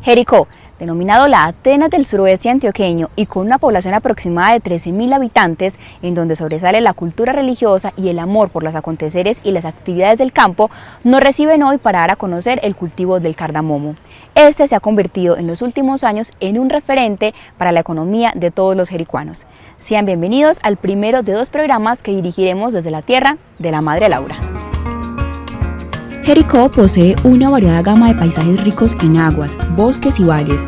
Jericó, denominado la Atenas del suroeste antioqueño y con una población aproximada de 13.000 habitantes, en donde sobresale la cultura religiosa y el amor por los aconteceres y las actividades del campo, nos reciben hoy para dar a conocer el cultivo del cardamomo. Este se ha convertido en los últimos años en un referente para la economía de todos los jericuanos. Sean bienvenidos al primero de 2 programas que dirigiremos desde la tierra de la Madre Laura. Jericó posee una variada gama de paisajes ricos en aguas, bosques y valles.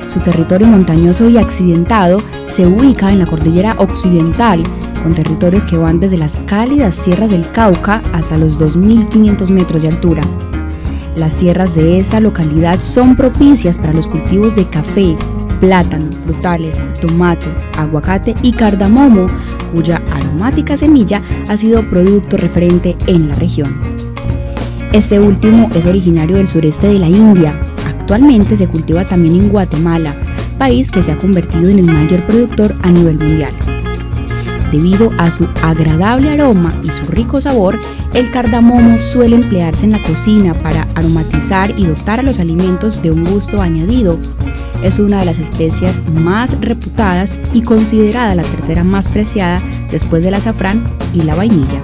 Su territorio montañoso y accidentado se ubica en la cordillera occidental, con territorios que van desde las cálidas sierras del Cauca hasta los 2.500 metros de altura. Las sierras de esta localidad son propicias para los cultivos de café, plátano, frutales, tomate, aguacate y cardamomo, cuya aromática semilla ha sido producto referente en la región. Este último es originario del sureste de la India. Actualmente se cultiva también en Guatemala, país que se ha convertido en el mayor productor a nivel mundial. Debido a su agradable aroma y su rico sabor, el cardamomo suele emplearse en la cocina para aromatizar y dotar a los alimentos de un gusto añadido. Es una de las especias más reputadas y considerada la tercera más preciada después del azafrán y la vainilla.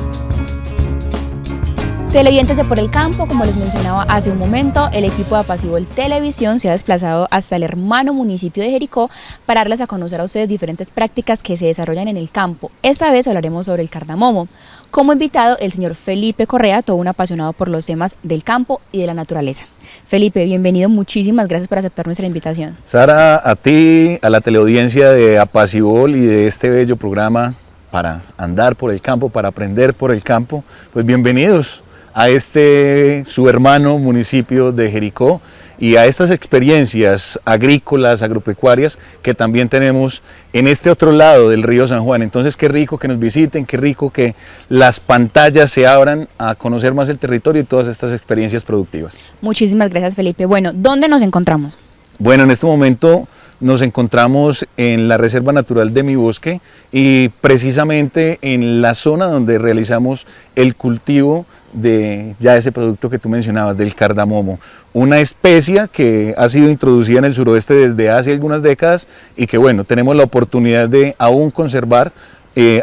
Televidentes de Por el Campo, como les mencionaba hace un momento, el equipo de Apacibol Televisión se ha desplazado hasta el hermano municipio de Jericó para darles a conocer a ustedes diferentes prácticas que se desarrollan en el campo. Esta vez hablaremos sobre el cardamomo. Como invitado, el señor Felipe Correa, todo un apasionado por los temas del campo y de la naturaleza. Felipe, bienvenido, muchísimas gracias por aceptar nuestra invitación. Sara, a ti, a la teleaudiencia de Apacibol y de este bello programa para andar por el campo, para aprender por el campo, pues bienvenidos a este su hermano municipio de Jericó y a estas experiencias agrícolas, agropecuarias que también tenemos en este otro lado del río San Juan. Entonces qué rico que nos visiten, qué rico que las pantallas se abran a conocer más el territorio y todas estas experiencias productivas. Muchísimas gracias, Felipe. Bueno, ¿dónde nos encontramos? Bueno, en este momento nos encontramos en la Reserva Natural de Mi Bosque y precisamente en la zona donde realizamos el cultivo de ya ese producto que tú mencionabas, del cardamomo, una especia que ha sido introducida en el suroeste desde hace algunas décadas y que bueno, tenemos la oportunidad de aún conservar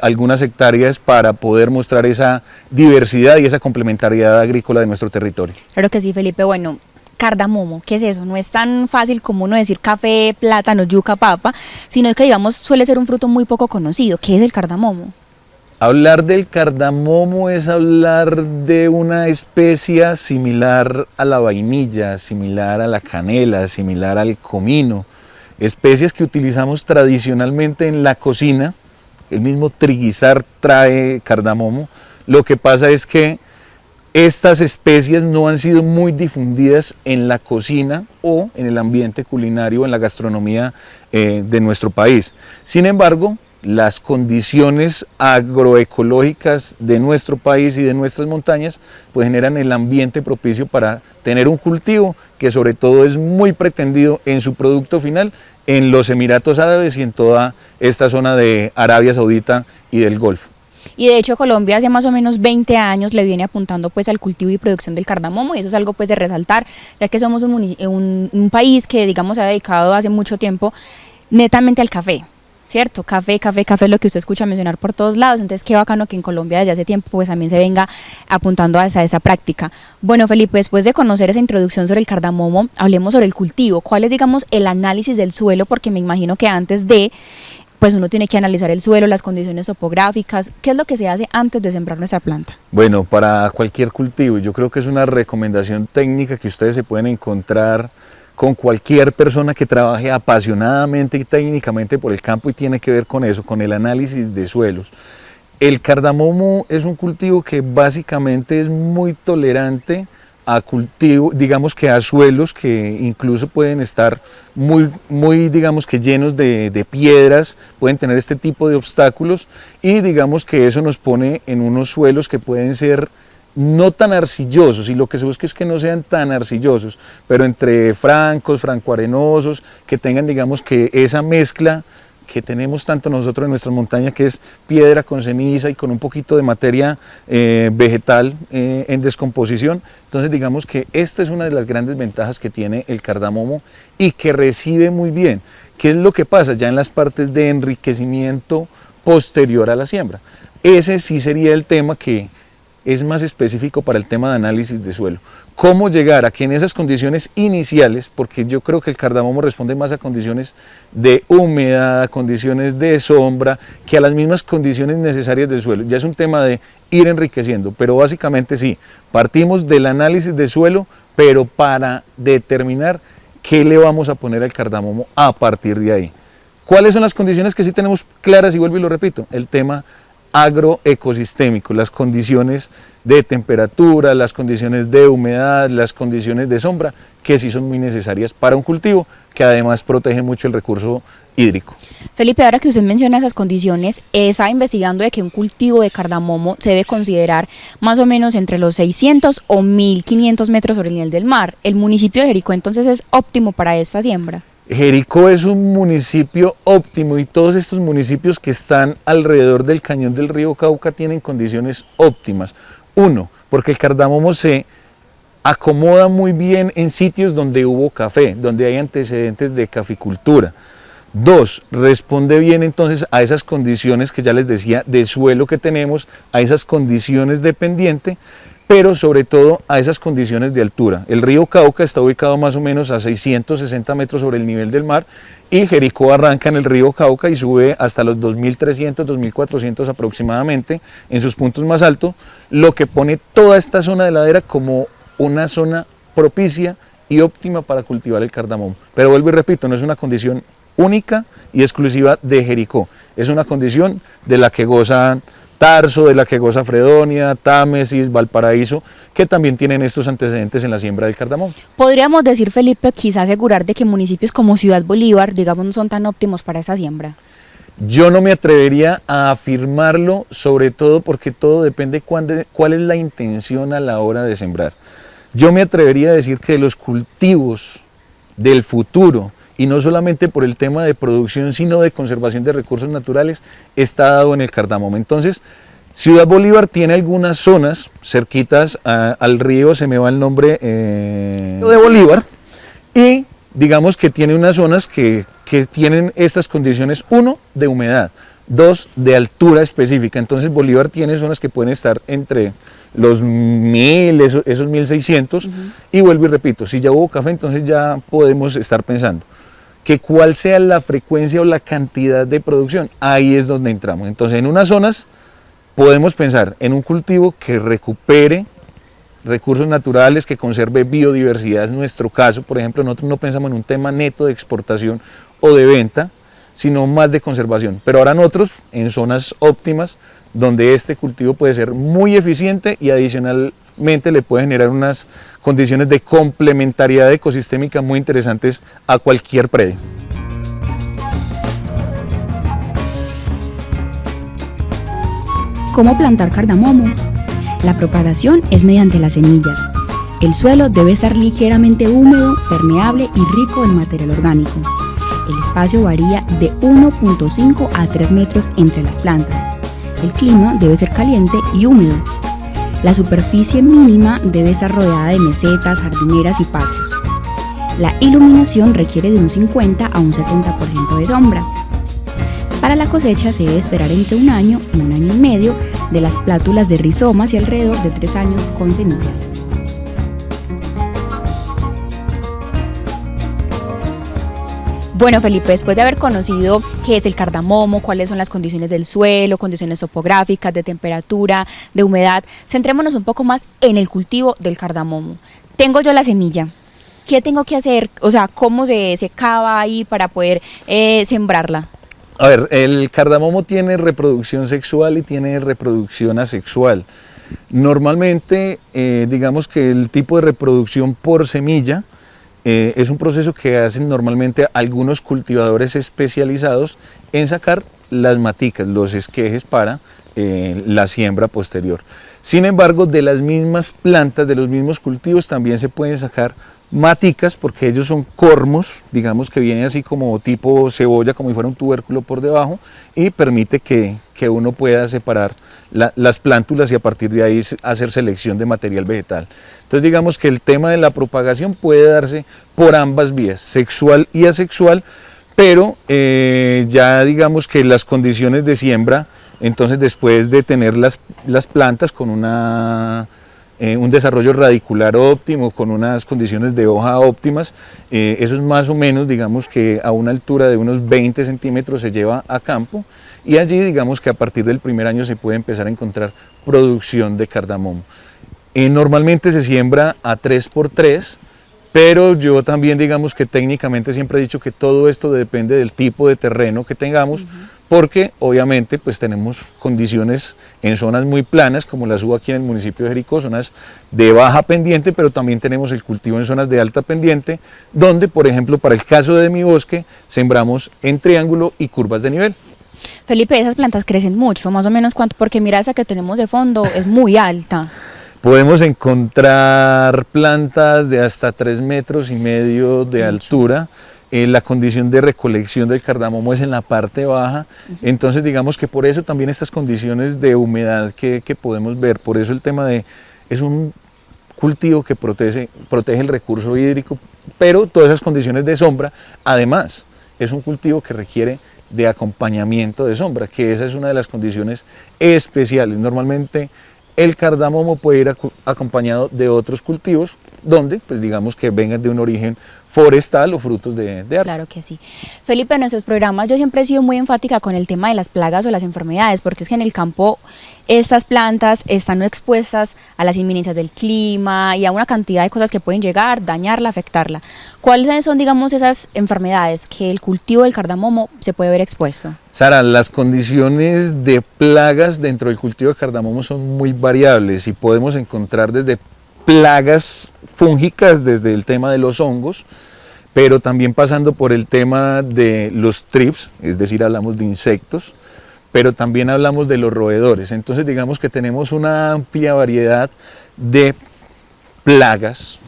algunas hectáreas para poder mostrar esa diversidad y esa complementariedad agrícola de nuestro territorio. Claro que sí, Felipe. Bueno, cardamomo, ¿qué es eso? No es tan fácil como uno decir café, plátano, yuca, papa, sino que digamos suele ser un fruto muy poco conocido. ¿Qué es el cardamomo? Hablar del cardamomo es hablar de una especia similar a la vainilla, similar a la canela, similar al comino, especias que utilizamos tradicionalmente en la cocina. El mismo triguizar trae cardamomo. Lo que pasa es que estas especias no han sido muy difundidas en la cocina o en el ambiente culinario, en la gastronomía de nuestro país. Sin embargo, las condiciones agroecológicas de nuestro país y de nuestras montañas pues generan el ambiente propicio para tener un cultivo que sobre todo es muy pretendido en su producto final en los Emiratos Árabes y en toda esta zona de Arabia Saudita y del Golfo. Y de hecho Colombia hace más o menos 20 años le viene apuntando pues al cultivo y producción del cardamomo, y eso es algo pues de resaltar, ya que somos un país que digamos se ha dedicado hace mucho tiempo netamente al café. ¿Cierto? Café, café, café es lo que usted escucha mencionar por todos lados, entonces qué bacano que en Colombia desde hace tiempo pues también se venga apuntando a esa práctica. Bueno, Felipe, después de conocer esa introducción sobre el cardamomo, hablemos sobre el cultivo. ¿Cuál es, digamos, el análisis del suelo? Porque me imagino que antes de, pues uno tiene que analizar el suelo, las condiciones topográficas. ¿Qué es lo que se hace antes de sembrar nuestra planta? Bueno, para cualquier cultivo, yo creo que es una recomendación técnica que ustedes se pueden encontrar con cualquier persona que trabaje apasionadamente y técnicamente por el campo y tiene que ver con eso, con el análisis de suelos. El cardamomo es un cultivo que básicamente es muy tolerante a cultivo, digamos que a suelos que incluso pueden estar muy digamos que llenos de piedras, pueden tener este tipo de obstáculos y digamos que eso nos pone en unos suelos que pueden ser no tan arcillosos, y lo que se busca es que no sean tan arcillosos, pero entre francos, francoarenosos, que tengan, digamos, que esa mezcla que tenemos tanto nosotros en nuestra montaña, que es piedra con ceniza y con un poquito de materia vegetal en descomposición. Entonces digamos que esta es una de las grandes ventajas que tiene el cardamomo y que recibe muy bien. ¿Qué es lo que pasa ya en las partes de enriquecimiento posterior a la siembra? Ese sí sería el tema que es más específico para el tema de análisis de suelo. Cómo llegar a que en esas condiciones iniciales, porque yo creo que el cardamomo responde más a condiciones de humedad, a condiciones de sombra, que a las mismas condiciones necesarias del suelo. Ya es un tema de ir enriqueciendo, pero básicamente sí, partimos del análisis de suelo, pero para determinar qué le vamos a poner al cardamomo a partir de ahí. ¿Cuáles son las condiciones que sí tenemos claras? Y vuelvo y lo repito, el tema agroecosistémico, las condiciones de temperatura, las condiciones de humedad, las condiciones de sombra, que sí son muy necesarias para un cultivo que además protege mucho el recurso hídrico. Felipe, ahora que usted menciona esas condiciones, está investigando de que un cultivo de cardamomo se debe considerar más o menos entre los 600 o 1500 metros sobre el nivel del mar. ¿El municipio de Jericó entonces es óptimo para esta siembra? Jericó es un municipio óptimo y todos estos municipios que están alrededor del cañón del río Cauca tienen condiciones óptimas. Uno, porque el cardamomo se acomoda muy bien en sitios donde hubo café, donde hay antecedentes de caficultura. Dos, responde bien entonces a esas condiciones que ya les decía de suelo que tenemos, a esas condiciones de pendiente, pero sobre todo a esas condiciones de altura. El río Cauca está ubicado más o menos a 660 metros sobre el nivel del mar y Jericó arranca en el río Cauca y sube hasta los 2.300, 2.400 aproximadamente en sus puntos más altos, lo que pone toda esta zona de ladera como una zona propicia y óptima para cultivar el cardamomo. Pero vuelvo y repito, no es una condición única y exclusiva de Jericó, es una condición de la que gozan Tarso, de la que goza Fredonia, Támesis, Valparaíso, que también tienen estos antecedentes en la siembra del cardamomo. Podríamos decir, Felipe, quizás asegurar de que municipios como Ciudad Bolívar, digamos, no son tan óptimos para esa siembra. Yo no me atrevería a afirmarlo, sobre todo porque todo depende cuál es la intención a la hora de sembrar. Yo me atrevería a decir que los cultivos del futuro, y no solamente por el tema de producción, sino de conservación de recursos naturales, está dado en el cardamomo. Entonces, Ciudad Bolívar tiene algunas zonas cerquitas al río, se me va el nombre, de Bolívar, y digamos que tiene unas zonas que tienen estas condiciones, uno, de humedad, dos, de altura específica. Entonces Bolívar tiene zonas que pueden estar entre los 1000, esos 1600, y vuelvo y repito, si ya hubo café, entonces ya podemos estar pensando que cuál sea la frecuencia o la cantidad de producción, ahí es donde entramos. Entonces en unas zonas podemos pensar en un cultivo que recupere recursos naturales, que conserve biodiversidad, es nuestro caso. Por ejemplo, nosotros no pensamos en un tema neto de exportación o de venta, sino más de conservación. Pero ahora nosotros en zonas óptimas, donde este cultivo puede ser muy eficiente y adicionalmente le puede generar unas condiciones de complementariedad ecosistémica muy interesantes a cualquier predio. ¿Cómo plantar cardamomo? La propagación es mediante las semillas. El suelo debe estar ligeramente húmedo, permeable y rico en material orgánico. El espacio varía de 1.5 a 3 metros entre las plantas. El clima debe ser caliente y húmedo. La superficie mínima debe estar rodeada de mesetas, jardineras y patios. La iluminación requiere de un 50 a un 70% de sombra. Para la cosecha se debe esperar entre 1 año y 1 año y medio de las plátulas de rizomas y alrededor de 3 años con semillas. Bueno, Felipe, después de haber conocido qué es el cardamomo, cuáles son las condiciones del suelo, condiciones topográficas, de temperatura, de humedad, centrémonos un poco más en el cultivo del cardamomo. Tengo yo la semilla. ¿Qué tengo que hacer? O sea, ¿cómo se cava ahí para poder sembrarla? A ver, el cardamomo tiene reproducción sexual y tiene reproducción asexual. Normalmente, digamos que el tipo de reproducción por semilla es un proceso que hacen normalmente algunos cultivadores especializados en sacar las maticas, los esquejes para la siembra posterior. Sin embargo, de las mismas plantas, de los mismos cultivos, también se pueden sacar maticas, porque ellos son cormos, digamos que vienen así como tipo cebolla, como si fuera un tubérculo por debajo, y permite que uno pueda separar las plántulas y a partir de ahí hacer selección de material vegetal. Entonces digamos que el tema de la propagación puede darse por ambas vías, sexual y asexual, pero ya digamos que las condiciones de siembra, entonces después de tener las plantas con un desarrollo radicular óptimo, con unas condiciones de hoja óptimas, eso es más o menos, digamos que a una altura de unos 20 centímetros se lleva a campo, y allí digamos que a partir del primer año se puede empezar a encontrar producción de cardamomo. Normalmente se siembra a 3x3, pero yo también digamos que técnicamente siempre he dicho que todo esto depende del tipo de terreno que tengamos, porque obviamente pues tenemos condiciones en zonas muy planas, como las hubo aquí en el municipio de Jericó, zonas de baja pendiente, pero también tenemos el cultivo en zonas de alta pendiente, donde por ejemplo para el caso de mi bosque sembramos en triángulo y curvas de nivel. Felipe, esas plantas crecen mucho, más o menos cuánto, porque mira esa que tenemos de fondo, es muy alta. Podemos encontrar plantas de hasta 3,5 metros de altura. La condición de recolección del cardamomo es en la parte baja, entonces digamos que por eso también estas condiciones de humedad que podemos ver, por eso el tema es un cultivo que protege el recurso hídrico, pero todas esas condiciones de sombra, además es un cultivo que requiere de acompañamiento de sombra, que esa es una de las condiciones especiales. Normalmente el cardamomo puede ir acompañado de otros cultivos donde pues digamos que vengan de un origen forestal o frutos de árbol. Claro que sí. Felipe, en nuestros programas yo siempre he sido muy enfática con el tema de las plagas o las enfermedades, porque es que en el campo estas plantas están expuestas a las inminencias del clima y a una cantidad de cosas que pueden llegar, dañarla, afectarla. ¿Cuáles son, digamos, esas enfermedades que el cultivo del cardamomo se puede ver expuesto? Sara, las condiciones de plagas dentro del cultivo de cardamomo son muy variables y podemos encontrar desde plagas fúngicas, desde el tema de los hongos, pero también pasando por el tema de los thrips, es decir, hablamos de insectos, pero también hablamos de los roedores. Entonces digamos que tenemos una amplia variedad de plagas.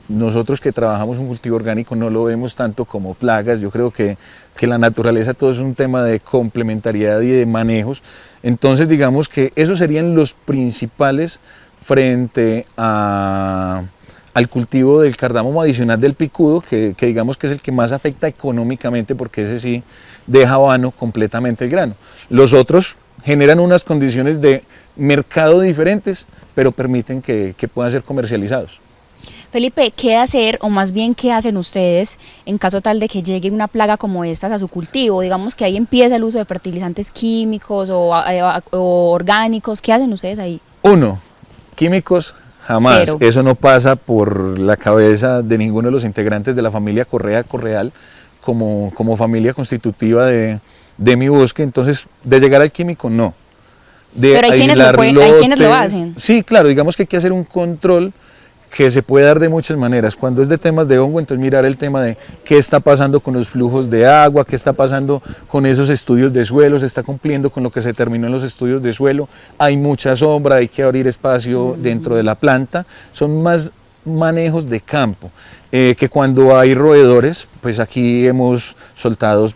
Nosotros que trabajamos un cultivo orgánico no lo vemos tanto como plagas, yo creo que la naturaleza todo es un tema de complementariedad y de manejos. Entonces digamos que esos serían los principales frente al cultivo del cardamomo adicional del picudo, que digamos que es el que más afecta económicamente, porque ese sí deja vano completamente el grano. Los otros generan unas condiciones de mercado diferentes, pero permiten que puedan ser comercializados. Felipe, ¿qué hacer, o más bien qué hacen ustedes en caso tal de que llegue una plaga como estas a su cultivo? Digamos que ahí empieza el uso de fertilizantes químicos o orgánicos. ¿Qué hacen ustedes ahí? Uno, químicos jamás. Cero. Eso no pasa por la cabeza de ninguno de los integrantes de la familia Correa Correal como familia constitutiva de mi bosque. Entonces, de llegar al químico, no. Pero hay quienes lo hacen. Sí, claro, digamos que hay que hacer un control que se puede dar de muchas maneras. Cuando es de temas de hongo, entonces mirar el tema de qué está pasando con los flujos de agua, qué está pasando con esos estudios de suelo, se está cumpliendo con lo que se terminó en los estudios de suelo, hay mucha sombra, hay que abrir espacio dentro de la planta, son más manejos de campo. Que cuando hay roedores, pues aquí hemos soltado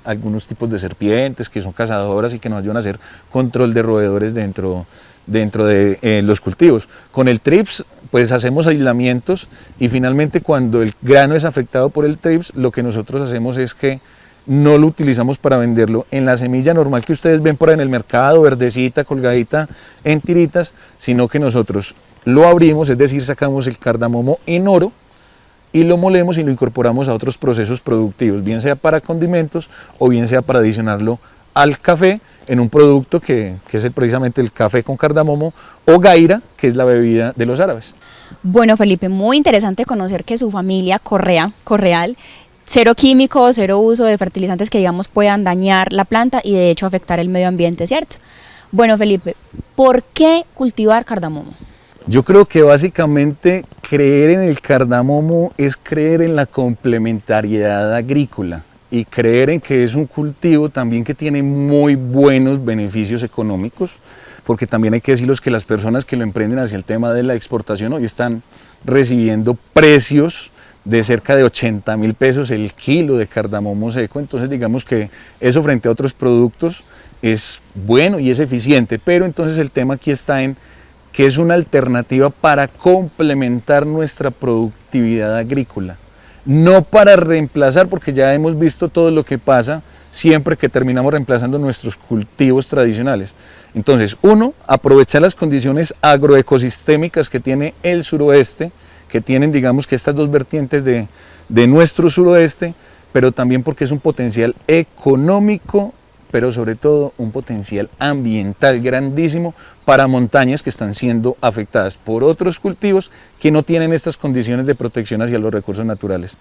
algunos tipos de serpientes que son cazadoras y que nos ayudan a hacer control de roedores dentro de los cultivos. Con el trips pues hacemos aislamientos y finalmente cuando el grano es afectado por el trips, lo que nosotros hacemos es que no lo utilizamos para venderlo en la semilla normal que ustedes ven por ahí en el mercado, verdecita, colgadita en tiritas, sino que nosotros lo abrimos, es decir, sacamos el cardamomo en oro y lo molemos y lo incorporamos a otros procesos productivos, bien sea para condimentos o bien sea para adicionarlo al café, en un producto que es precisamente el café con cardamomo o gaira, que es la bebida de los árabes. Bueno, Felipe, muy interesante conocer que su familia Correal, cero químicos, cero uso de fertilizantes que digamos puedan dañar la planta y de hecho afectar el medio ambiente, ¿cierto? Bueno, Felipe, ¿por qué cultivar cardamomo? Yo creo que básicamente creer en el cardamomo es creer en la complementariedad agrícola. y creer en que es un cultivo también que tiene muy buenos beneficios económicos, porque también hay que decirlos que las personas que lo emprenden hacia el tema de la exportación hoy están recibiendo precios de cerca de 80.000 pesos el kilo de cardamomo seco. Entonces digamos que eso frente a otros productos es bueno y es eficiente, pero entonces el tema aquí está en que es una alternativa para complementar nuestra productividad agrícola, no para reemplazar, porque ya hemos visto todo lo que pasa siempre que terminamos reemplazando nuestros cultivos tradicionales. Entonces, uno, aprovechar las condiciones agroecosistémicas que tiene el suroeste, que tienen, digamos, que estas dos vertientes de nuestro suroeste, pero también porque es un potencial económico, pero sobre todo un potencial ambiental grandísimo para montañas que están siendo afectadas por otros cultivos que no tienen estas condiciones de protección hacia los recursos naturales.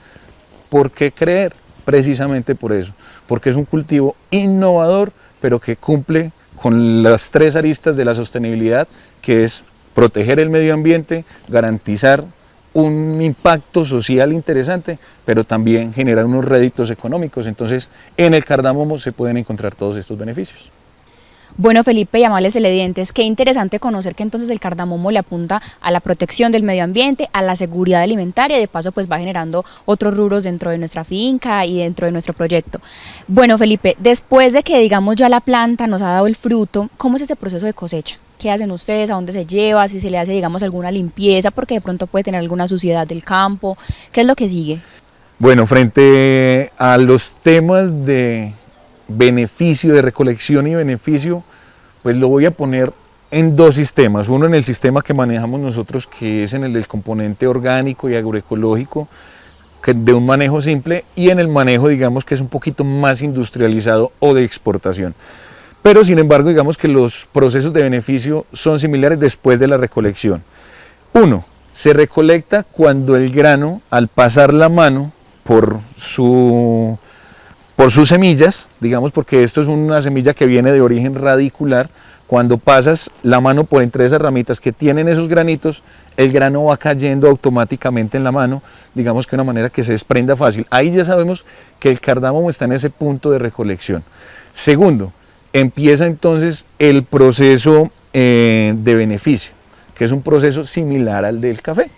¿Por qué creer? Precisamente por eso, porque es un cultivo innovador, pero que cumple con las tres aristas de la sostenibilidad, que es proteger el medio ambiente, garantizar un impacto social interesante, pero también generar unos réditos económicos. Entonces, en el cardamomo se pueden encontrar todos estos beneficios. Bueno, Felipe y amables televidentes, qué interesante conocer que entonces el cardamomo le apunta a la protección del medio ambiente, a la seguridad alimentaria y de paso pues va generando otros rubros dentro de nuestra finca y dentro de nuestro proyecto. Bueno, Felipe, después de que digamos ya la planta nos ha dado el fruto, ¿cómo es ese proceso de cosecha? ¿Qué hacen ustedes? ¿A dónde se lleva? ¿Si se le hace digamos alguna limpieza porque de pronto puede tener alguna suciedad del campo? ¿Qué es lo que sigue? Bueno, frente a los temas de beneficio, de recolección y beneficio, pues lo voy a poner en dos sistemas. Uno en el sistema que manejamos nosotros, que es en el del componente orgánico y agroecológico, de un manejo simple, y en el manejo, digamos, que es un poquito más industrializado o de exportación. Pero sin embargo, digamos que los procesos de beneficio son similares después de la recolección. Uno, se recolecta cuando el grano, al pasar la mano por sus semillas, digamos, porque esto es una semilla que viene de origen radicular, cuando pasas la mano por entre esas ramitas que tienen esos granitos, el grano va cayendo automáticamente en la mano, digamos que de una manera que se desprenda fácil. Ahí ya sabemos que el cardamomo está en ese punto de recolección. Segundo, empieza entonces el proceso de beneficio, que es un proceso similar al del café,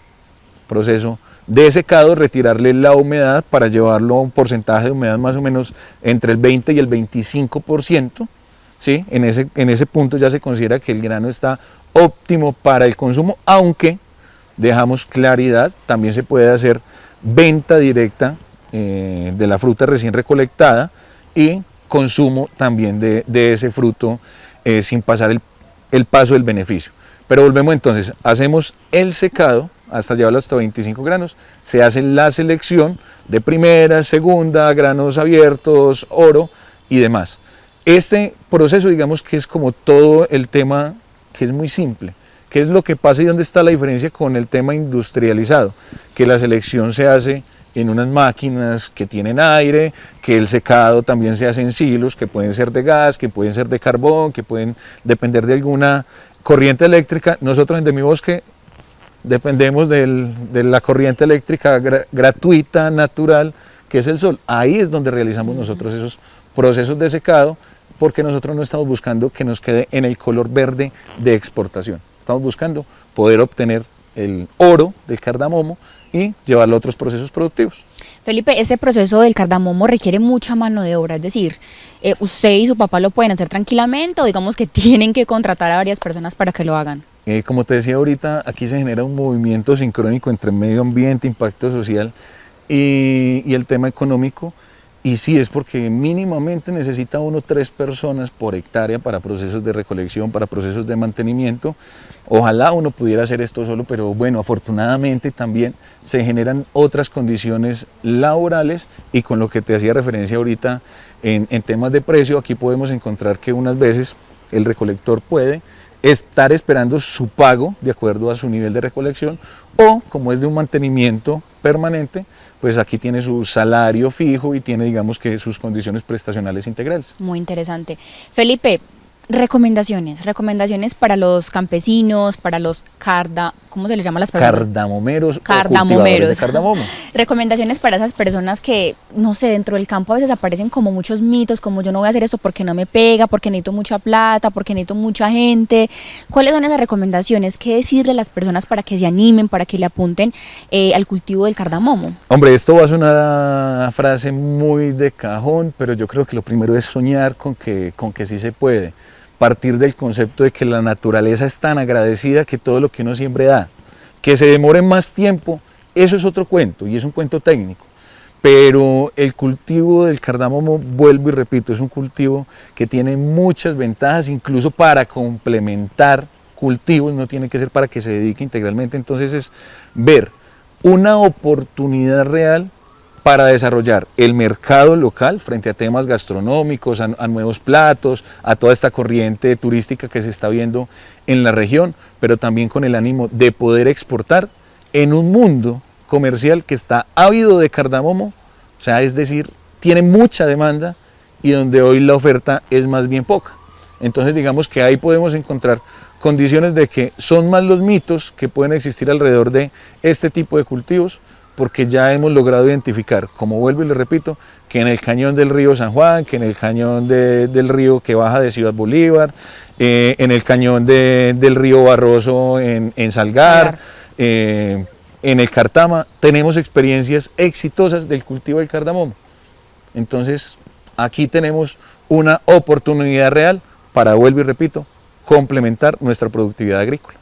proceso de secado, retirarle la humedad para llevarlo a un porcentaje de humedad más o menos entre el 20 y el 25%, ¿sí? En ese punto ya se considera que el grano está óptimo para el consumo, aunque dejamos claridad, también se puede hacer venta directa de la fruta recién recolectada y consumo también de ese fruto sin pasar el paso del beneficio. Pero volvemos entonces, hacemos el secado hasta llevarlo hasta 25 granos, se hace la selección de primera, segunda, granos abiertos, oro y demás. Este proceso, digamos que es como todo el tema que es muy simple. ¿Qué es lo que pasa y dónde está la diferencia con el tema industrializado? Que la selección se hace en unas máquinas que tienen aire, que el secado también se hace en silos, que pueden ser de gas, que pueden ser de carbón, que pueden depender de alguna corriente eléctrica. Nosotros en De Mi Bosque dependemos de la corriente eléctrica gratuita, natural, que es el sol. Ahí es donde realizamos nosotros esos procesos de secado, porque nosotros no estamos buscando que nos quede en el color verde de exportación. Estamos buscando poder obtener el oro del cardamomo y llevarlo a otros procesos productivos. Felipe, ese proceso del cardamomo requiere mucha mano de obra, es decir, usted y su papá lo pueden hacer tranquilamente o digamos que tienen que contratar a varias personas para que lo hagan. Como te decía ahorita, aquí se genera un movimiento sincrónico entre medio ambiente, impacto social y el tema económico. Y sí, es porque mínimamente necesita 1 o 3 personas por hectárea para procesos de recolección, para procesos de mantenimiento. Ojalá uno pudiera hacer esto solo, pero bueno, afortunadamente también se generan otras condiciones laborales y con lo que te hacía referencia ahorita en temas de precio, aquí podemos encontrar que unas veces el recolector puede estar esperando su pago de acuerdo a su nivel de recolección o como es de un mantenimiento permanente, pues aquí tiene su salario fijo y tiene digamos que sus condiciones prestacionales integrales. Muy interesante. Felipe, Recomendaciones para los campesinos, para los ¿cómo se les llama a las personas? Cardamomeros. Cardamomeros. De cardamomo. Recomendaciones para esas personas que, no sé, dentro del campo a veces aparecen como muchos mitos, como yo no voy a hacer esto porque no me pega, porque necesito mucha plata, porque necesito mucha gente. ¿Cuáles son esas recomendaciones? ¿Qué decirle a las personas para que se animen, para que le apunten al cultivo del cardamomo? Hombre, esto va a sonar a frase muy de cajón, pero yo creo que lo primero es soñar con que sí se puede. Partir del concepto de que la naturaleza es tan agradecida que todo lo que uno siempre da. Que se demore más tiempo, eso es otro cuento y es un cuento técnico. Pero el cultivo del cardamomo, vuelvo y repito, es un cultivo que tiene muchas ventajas, incluso para complementar cultivos, no tiene que ser para que se dedique integralmente. Entonces es ver una oportunidad real para desarrollar el mercado local frente a temas gastronómicos, a nuevos platos, a toda esta corriente turística que se está viendo en la región, pero también con el ánimo de poder exportar en un mundo comercial que está ávido de cardamomo, o sea, es decir, tiene mucha demanda y donde hoy la oferta es más bien poca. Entonces digamos que ahí podemos encontrar condiciones de que son más los mitos que pueden existir alrededor de este tipo de cultivos, porque ya hemos logrado identificar, como vuelvo y le repito, que en el cañón del río San Juan, que en el cañón del río que baja de Ciudad Bolívar, en el cañón del río Barroso en Salgar, en el Cartama, tenemos experiencias exitosas del cultivo del cardamomo. Entonces, aquí tenemos una oportunidad real para, vuelvo y repito, complementar nuestra productividad agrícola.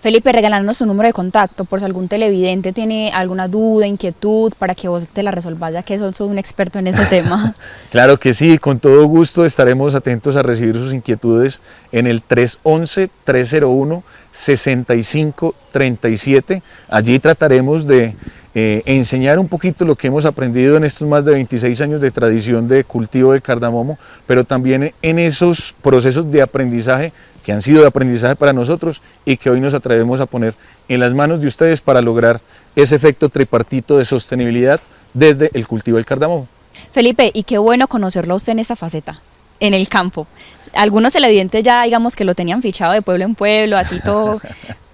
Felipe, regalarnos tu número de contacto por si algún televidente tiene alguna duda, inquietud, para que vos te la resolvas, ya que sos un experto en ese tema. Claro que sí, con todo gusto estaremos atentos a recibir sus inquietudes en el 311-301-6537. Allí trataremos de enseñar un poquito lo que hemos aprendido en estos más de 26 años de tradición de cultivo de cardamomo, pero también en esos procesos de aprendizaje que han sido de aprendizaje para nosotros y que hoy nos atrevemos a poner en las manos de ustedes para lograr ese efecto tripartito de sostenibilidad desde el cultivo del cardamomo. Felipe, y qué bueno conocerlo a usted en esta faceta, en el campo. Algunos televidentes ya digamos que lo tenían fichado de pueblo en pueblo, así todo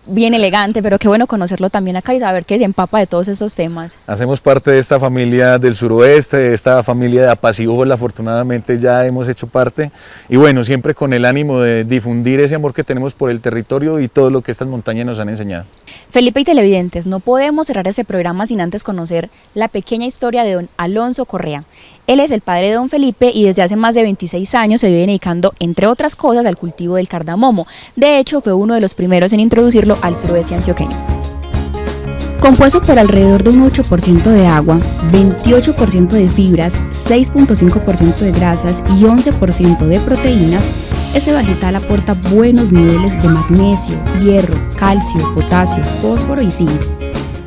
bien elegante, pero qué bueno conocerlo también acá y saber que se empapa de todos esos temas. Hacemos parte de esta familia del suroeste, de esta familia de Apacibola, afortunadamente ya hemos hecho parte, y bueno, siempre con el ánimo de difundir ese amor que tenemos por el territorio y todo lo que estas montañas nos han enseñado. Felipe y televidentes, no podemos cerrar este programa sin antes conocer la pequeña historia de don Alonso Correa. Él es el padre de don Felipe y desde hace más de 26 años se viene dedicando, entre otras cosas, al cultivo del cardamomo. De hecho, fue uno de los primeros en introducirlo al suroeste antioqueño. Compuesto por alrededor de un 8% de agua, 28% de fibras, 6.5% de grasas y 11% de proteínas, este vegetal aporta buenos niveles de magnesio, hierro, calcio, potasio, fósforo y zinc.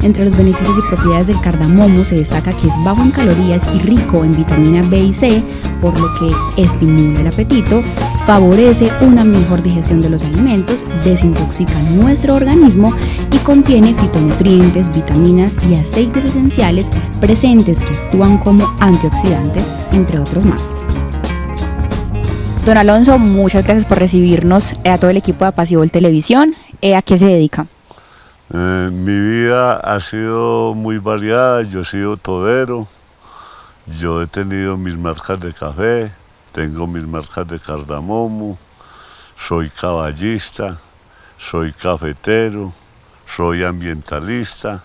Entre los beneficios y propiedades del cardamomo se destaca que es bajo en calorías y rico en vitamina B y C, por lo que estimula el apetito, favorece una mejor digestión de los alimentos, desintoxica nuestro organismo y contiene fitonutrientes, vitaminas y aceites esenciales presentes que actúan como antioxidantes, entre otros más. Don Alonso, muchas gracias por recibirnos a todo el equipo de Apacibol Televisión. ¿A qué se dedica? Mi vida ha sido muy variada, yo he sido todero, yo he tenido mis marcas de café, tengo mis marcas de cardamomo, soy caballista, soy cafetero, soy ambientalista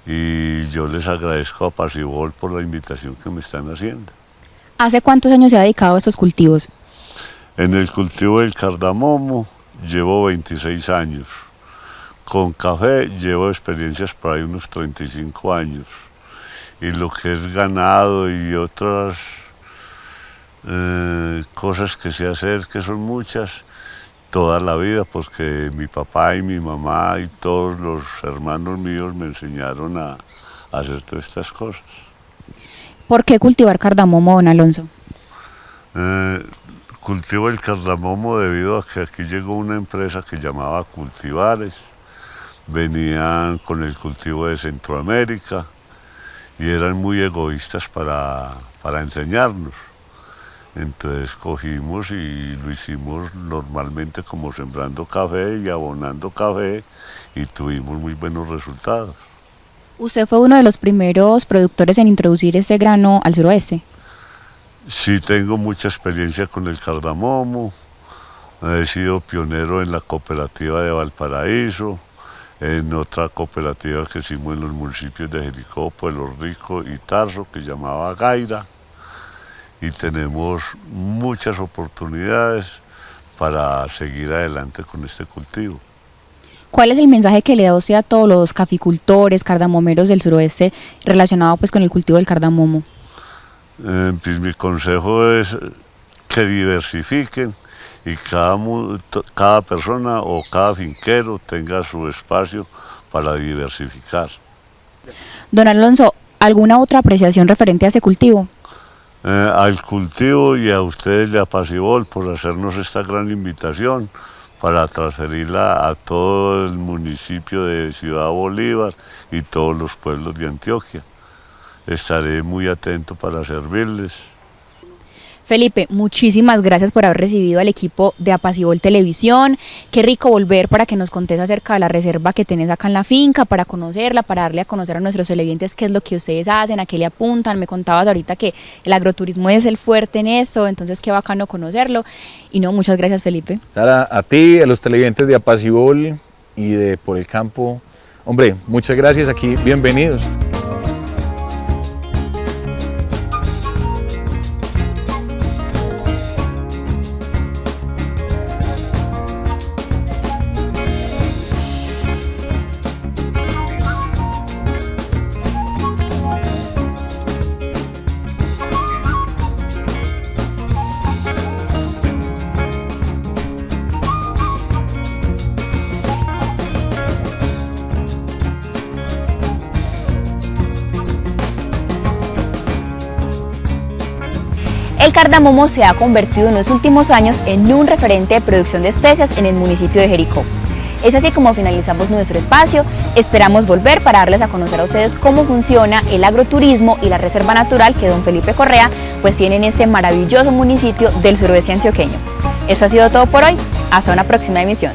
y yo les agradezco a Apacibol por la invitación que me están haciendo. ¿Hace cuántos años se ha dedicado a estos cultivos? En el cultivo del cardamomo llevo 26 años. Con café llevo experiencias por ahí unos 35 años. Y lo que es ganado y otras cosas que sé hacer, que son muchas, toda la vida, porque mi papá y mi mamá y todos los hermanos míos me enseñaron a hacer todas estas cosas. ¿Por qué cultivar cardamomo, don Alonso? Cultivo el cardamomo debido a que aquí llegó una empresa que llamaba Cultivares. Venían con el cultivo de Centroamérica y eran muy egoístas para enseñarnos. Entonces cogimos y lo hicimos normalmente como sembrando café y abonando café y tuvimos muy buenos resultados. ¿Usted fue uno de los primeros productores en introducir este grano al suroeste? Sí, tengo mucha experiencia con el cardamomo, he sido pionero en la cooperativa de Valparaíso, en otra cooperativa que hicimos en los municipios de Jericó, Pueblo Rico y Tarso, que llamaba Gaira, y tenemos muchas oportunidades para seguir adelante con este cultivo. ¿Cuál es el mensaje que le da usted a todos los caficultores, cardamomeros del suroeste relacionado pues con el cultivo del cardamomo? Pues mi consejo es que diversifiquen y cada persona o cada finquero tenga su espacio para diversificar. Don Alonso, ¿alguna otra apreciación referente a ese cultivo? Al cultivo y a ustedes de Apacibol por hacernos esta gran invitación para transferirla a todo el municipio de Ciudad Bolívar y todos los pueblos de Antioquia. Estaré muy atento para servirles. Felipe, muchísimas gracias por haber recibido al equipo de Apacibol Televisión. Qué rico volver para que nos contes acerca de la reserva que tenés acá en la finca, para conocerla, para darle a conocer a nuestros televidentes qué es lo que ustedes hacen, a qué le apuntan. Me contabas ahorita que el agroturismo es el fuerte en esto, entonces qué bacano conocerlo. Y no, muchas gracias, Felipe. Sara, a ti, a los televidentes de Apacibol y de Por el Campo, hombre, muchas gracias, aquí bienvenidos. El cardamomo se ha convertido en los últimos años en un referente de producción de especias en el municipio de Jericó. Es así como finalizamos nuestro espacio. Esperamos volver para darles a conocer a ustedes cómo funciona el agroturismo y la reserva natural que don Felipe Correa pues tiene en este maravilloso municipio del suroeste antioqueño. Eso ha sido todo por hoy. Hasta una próxima emisión.